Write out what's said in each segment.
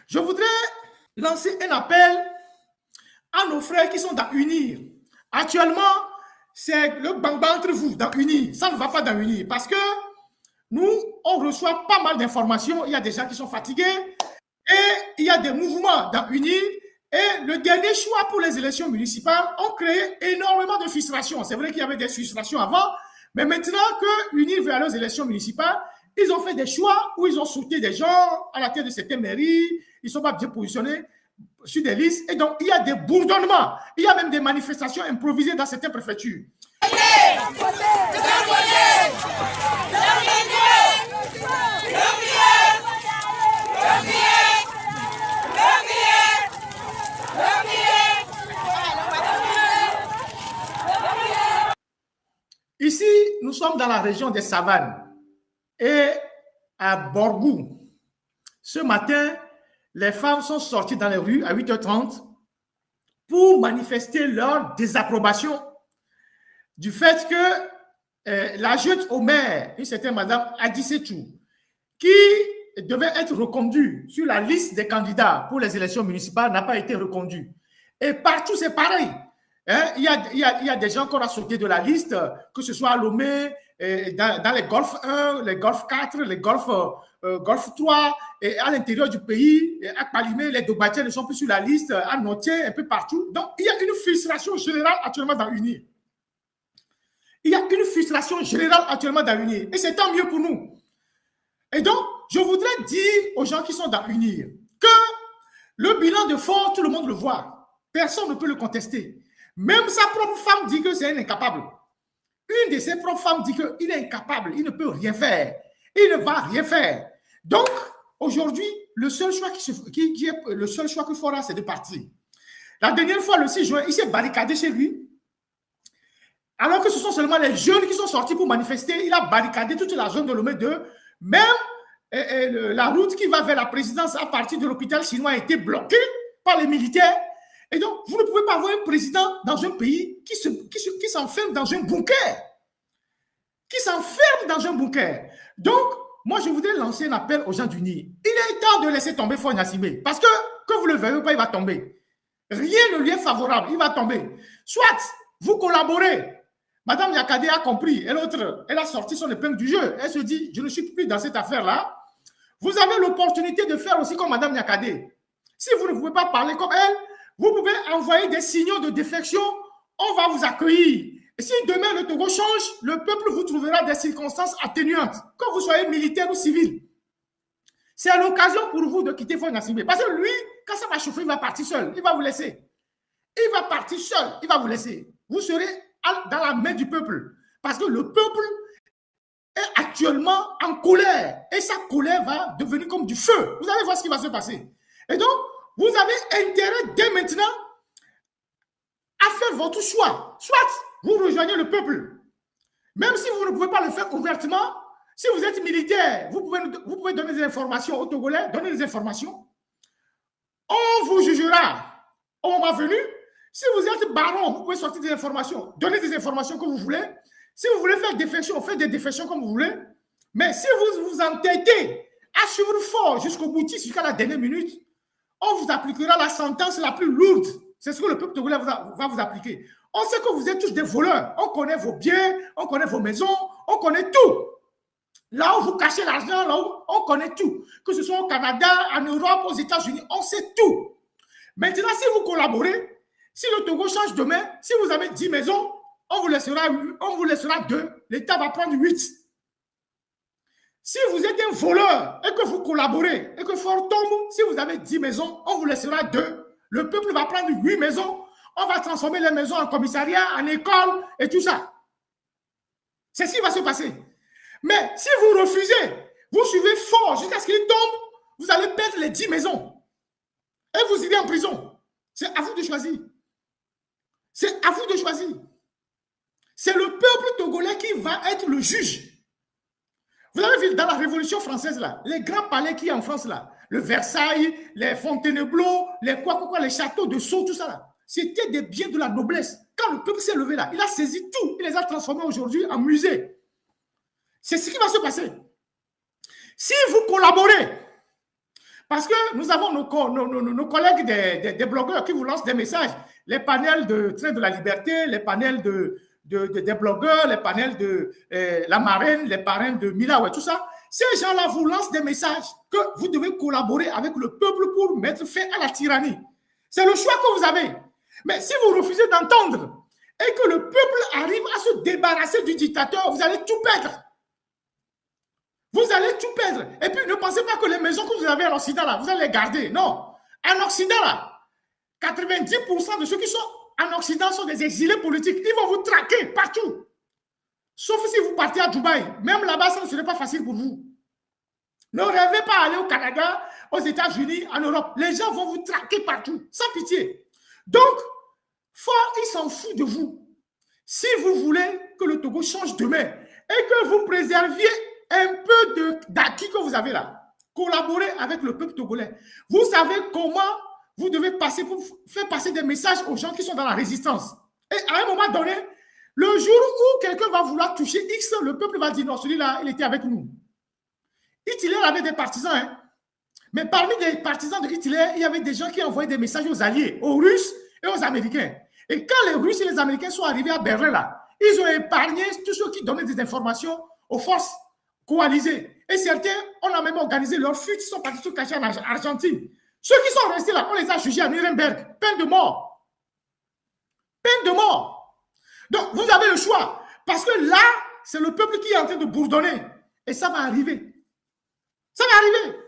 Je voudrais lancer un appel à nos frères qui sont dans UNIR. Actuellement, c'est le bang-bang entre vous dans UNIR. Ça ne va pas dans UNIR parce que nous, on reçoit pas mal d'informations. Il y a des gens qui sont fatigués et il y a des mouvements dans UNIR. Et le dernier choix pour les élections municipales ont créé énormément de frustrations. C'est vrai qu'il y avait des frustrations avant, mais maintenant que UNIR veut aller aux élections municipales, ils ont fait des choix où ils ont sauté des gens à la tête de certaines mairies. Ils ne sont pas bien positionnés sur des listes. Et donc, il y a des bourdonnements. Il y a même des manifestations improvisées dans certaines préfectures. Ici, nous sommes dans la région des Savanes et à Borgou. Ce matin, les femmes sont sorties dans les rues à 8h30 pour manifester leur désapprobation du fait que l'adjointe au maire, une certaine madame Adissetou, qui devait être reconduite sur la liste des candidats pour les élections municipales, n'a pas été reconduite. Et partout, c'est pareil. Hein, il y a des gens qu'on a sauté de la liste, que ce soit à Lomé, dans les Golf 1, les Golf 4, les Golf 3, et à l'intérieur du pays, à Palimé, les Dobatiens ne sont plus sur la liste, à Notier, un peu partout. Donc, il y a une frustration générale actuellement dans l'UNIR. Il y a une frustration générale actuellement dans l'UNIR. Et c'est tant mieux pour nous. Et donc, je voudrais dire aux gens qui sont dans l'UNIR que le bilan de Faure, tout le monde le voit. Personne ne peut le contester. Même sa propre femme dit que c'est un incapable. Une de ses propres femmes dit qu'il est incapable, il ne peut rien faire. Il ne va rien faire. Donc, aujourd'hui, le seul choix que Faure, c'est de partir. La dernière fois, le 6 juin, il s'est barricadé chez lui. Alors que ce sont seulement les jeunes qui sont sortis pour manifester. Il a barricadé toute la zone de Lomé 2. Même la route qui va vers la présidence à partir de l'hôpital chinois a été bloquée par les militaires. Et donc, vous ne pouvez pas avoir un président dans un pays qui s'enferme dans un bunker. Qui s'enferme dans un bunker. Donc, moi, je voudrais lancer un appel aux gens du Nil. Il est temps de laisser tomber Faure Gnassingbé. Parce que vous ne le verrez pas, il va tomber. Rien ne lui est favorable, il va tomber. Soit vous collaborez. Madame Yakadé a compris. Et l'autre, elle a sorti son épingle du jeu. Elle se dit, je ne suis plus dans cette affaire-là. Vous avez l'opportunité de faire aussi comme Madame Yakadé. Si vous ne pouvez pas parler comme elle, vous pouvez envoyer des signaux de défection. On va vous accueillir. Et si demain le Togo change, le peuple vous trouvera des circonstances atténuantes, que vous soyez militaire ou civil. C'est l'occasion pour vous de quitter Faure Gnassingbé. Parce que lui, quand ça va chauffer, il va partir seul. Il va vous laisser. Il va partir seul. Il va vous laisser. Vous serez dans la main du peuple. Parce que le peuple est actuellement en colère. Et sa colère va devenir comme du feu. Vous allez voir ce qui va se passer. Et donc, vous avez intérêt dès maintenant à faire votre choix. Soit vous rejoignez le peuple. Même si vous ne pouvez pas le faire ouvertement, si vous êtes militaire, vous pouvez donner des informations aux Togolais, donner des informations. On vous jugera au moment venu. Si vous êtes baron, vous pouvez sortir des informations, donner des informations comme vous voulez. Si vous voulez faire défection, faites des défections comme vous voulez. Mais si vous vous entêtez à suivre fort jusqu'au boutiste, jusqu'à la dernière minute, on vous appliquera la sentence la plus lourde. C'est ce que le peuple togolais va vous appliquer. On sait que vous êtes tous des voleurs. On connaît vos biens, on connaît vos maisons, on connaît tout. Là où vous cachez l'argent, là où on connaît tout. Que ce soit au Canada, en Europe, aux États-Unis, on sait tout. Maintenant, si vous collaborez, si le Togo change demain, si vous avez 10 maisons, on vous laissera 2. L'État va prendre 8. Si vous êtes un voleur et que vous collaborez et que Faure tombe, si vous avez 10 maisons, on vous laissera 2. Le peuple va prendre 8 maisons. On va transformer les maisons en commissariat, en école et tout ça. C'est ce qui va se passer. Mais si vous refusez, vous suivez Faure jusqu'à ce qu'il tombe, vous allez perdre les 10 maisons. Et vous irez en prison. C'est à vous de choisir. C'est à vous de choisir. C'est le peuple togolais qui va être le juge. Vous avez vu dans la Révolution française, là, les grands palais qui y a en France, là, le Versailles, les Fontainebleau, les châteaux de Sceaux, tout ça, là, c'était des biens de la noblesse. Quand le peuple s'est levé là, il a saisi tout. Il les a transformés aujourd'hui en musée. C'est ce qui va se passer. Si vous collaborez, Parce que nous avons nos collègues des blogueurs qui vous lancent des messages. Les panels de Train de la Liberté, les panels des blogueurs, les panels de la marraine, les parrains de Mila, tout ça. Ces gens-là vous lancent des messages que vous devez collaborer avec le peuple pour mettre fin à la tyrannie. C'est le choix que vous avez. Mais si vous refusez d'entendre et que le peuple arrive à se débarrasser du dictateur, vous allez tout perdre. Vous allez tout perdre. Et puis, ne pensez pas que les maisons que vous avez en Occident, là, vous allez les garder. Non. En Occident, là, 90% de ceux qui sont en Occident sont des exilés politiques. Ils vont vous traquer partout. Sauf si vous partez à Dubaï. Même là-bas, ça ne serait pas facile pour vous. Ne rêvez pas aller au Canada, aux États-Unis, en Europe. Les gens vont vous traquer partout, sans pitié. Donc, fort, ils s'en foutent de vous. Si vous voulez que le Togo change demain et que vous préserviez un peu d'acquis que vous avez là, collaborez avec le peuple togolais. Vous savez comment vous devez passer pour faire passer des messages aux gens qui sont dans la résistance. Et à un moment donné, le jour où quelqu'un va vouloir toucher X, le peuple va dire non, celui-là, il était avec nous. Hitler avait des partisans, hein. Mais parmi les partisans de Hitler, il y avait des gens qui envoyaient des messages aux Alliés, aux Russes et aux Américains. Et quand les Russes et les Américains sont arrivés à Berlin, là, ils ont épargné tous ceux qui donnaient des informations aux forces coalisées. Et certains, on a même organisé leur fuite, ils sont partis se cacher en Argentine. Ceux qui sont restés là, on les a jugés à Nuremberg. Peine de mort. Peine de mort. Donc, vous avez le choix. Parce que là, c'est le peuple qui est en train de bourdonner. Et ça va arriver. Ça va arriver.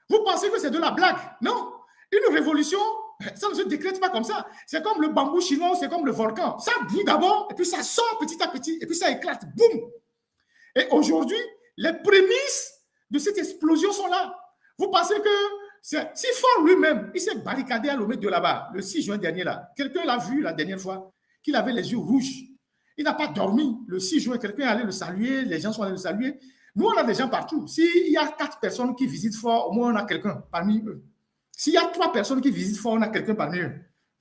Vous pensez que c'est de la blague? Non. Une révolution, ça ne se décrète pas comme ça. C'est comme le bambou chinois, c'est comme le volcan. Ça bout d'abord, et puis ça sort petit à petit, et puis ça éclate. Boum. Et aujourd'hui, les prémices de cette explosion sont là. Vous pensez que si Ford lui-même, il s'est barricadé à Lomé de là-bas, le 6 juin dernier, là. Quelqu'un l'a vu la dernière fois, qu'il avait les yeux rouges. Il n'a pas dormi. Le 6 juin, quelqu'un est allé le saluer, les gens sont allés le saluer. Nous, on a des gens partout. S'il y a 4 personnes qui visitent Fort, au moins on a quelqu'un parmi eux. S'il y a 3 personnes qui visitent Fort, on a quelqu'un parmi eux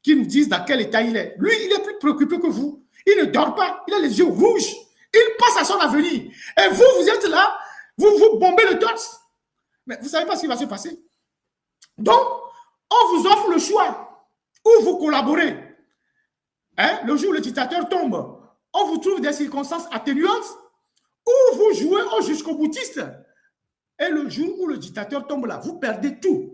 qui nous disent dans quel état il est. Lui, il est plus préoccupé que vous. Il ne dort pas. Il a les yeux rouges. Il pense à son avenir. Et vous, vous êtes là, vous bombez le torse. Mais vous ne savez pas ce qui va se passer. Donc, on vous offre le choix. Ou vous collaborez. Hein? Le jour où le dictateur tombe, on vous trouve des circonstances atténuantes. Ou vous jouez au jusqu'au boutiste. Et le jour où le dictateur tombe là, vous perdez tout.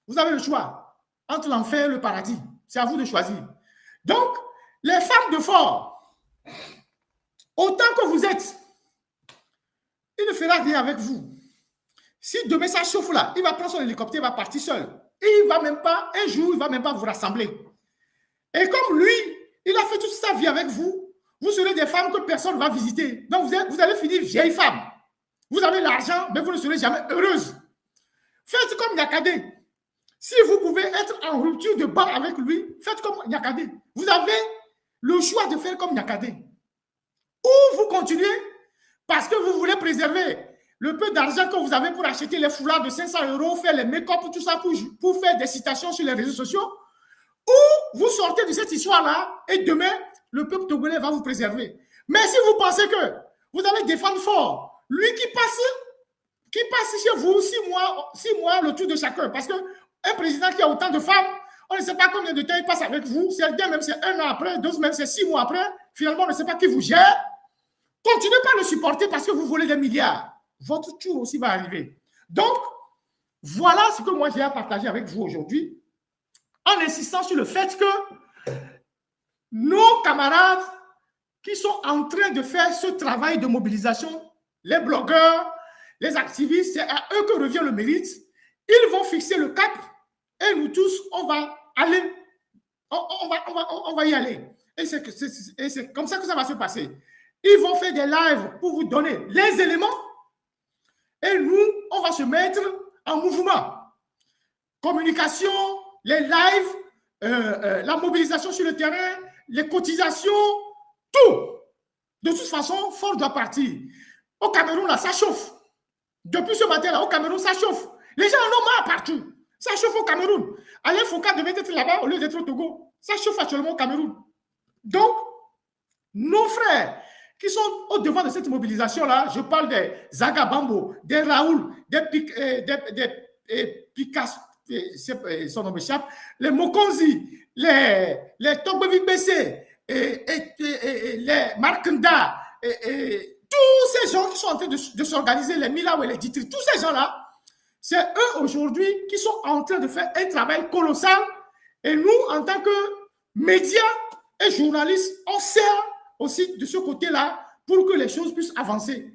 Vous avez le choix entre l'enfer et le paradis. C'est à vous de choisir. Donc, les femmes de Fort, autant que vous êtes, il ne fera rien avec vous. Si demain ça chauffe là, il va prendre son hélicoptère, il va partir seul. Et il ne va même pas, un jour, il ne va même pas vous rassembler. Et comme lui, il a fait toute sa vie avec vous, vous serez des femmes que personne ne va visiter. Donc, vous allez finir vieille femme. Vous avez l'argent, mais vous ne serez jamais heureuse. Faites comme Nyakadé. Si vous pouvez être en rupture de banc avec lui, faites comme Nyakadé. Vous avez le choix de faire comme Nyakadé. Ou vous continuez parce que vous voulez préserver le peu d'argent que vous avez pour acheter les foulards de 500 €, faire les make-up, tout ça pour faire des citations sur les réseaux sociaux. Ou vous sortez de cette histoire-là et demain, le peuple togolais va vous préserver. Mais si vous pensez que vous allez défendre Fort, lui qui passe chez vous 6 mois le tour de chacun, parce qu'un président qui a autant de femmes, on ne sait pas combien de temps il passe avec vous, certains même c'est 1 an après, d'autres même c'est 6 mois après, finalement on ne sait pas qui vous gère. Continuez pas à le supporter parce que vous volez des milliards. Votre tour aussi va arriver. Donc, voilà ce que moi j'ai à partager avec vous aujourd'hui, en insistant sur le fait que nos camarades qui sont en train de faire ce travail de mobilisation, les blogueurs, les activistes, c'est à eux que revient le mérite. Ils vont fixer le cap et nous tous, on va aller, on va y aller. Et c'est comme ça que ça va se passer. Ils vont faire des lives pour vous donner les éléments et nous, on va se mettre en mouvement. Communication, les lives, la mobilisation sur le terrain, les cotisations, tout. De toute façon, Fort doit partir. Au Cameroun, là, ça chauffe. Depuis ce matin-là, au Cameroun, ça chauffe. Les gens en ont marre partout. Ça chauffe au Cameroun. Alain Foucault devait être là-bas au lieu d'être au Togo. Ça chauffe actuellement au Cameroun. Donc, nos frères qui sont au devant de cette mobilisation-là, je parle des Zagabambo, des Raoul, des Picasso, son nom m'échappe, les Mokonzi, les Togbevik BC, les Markanda, tous ces gens qui sont en train de s'organiser, les Milaou et les Ditri, tous ces gens-là, c'est eux aujourd'hui qui sont en train de faire un travail colossal. Et nous, en tant que médias et journalistes, on sert aussi de ce côté-là pour que les choses puissent avancer.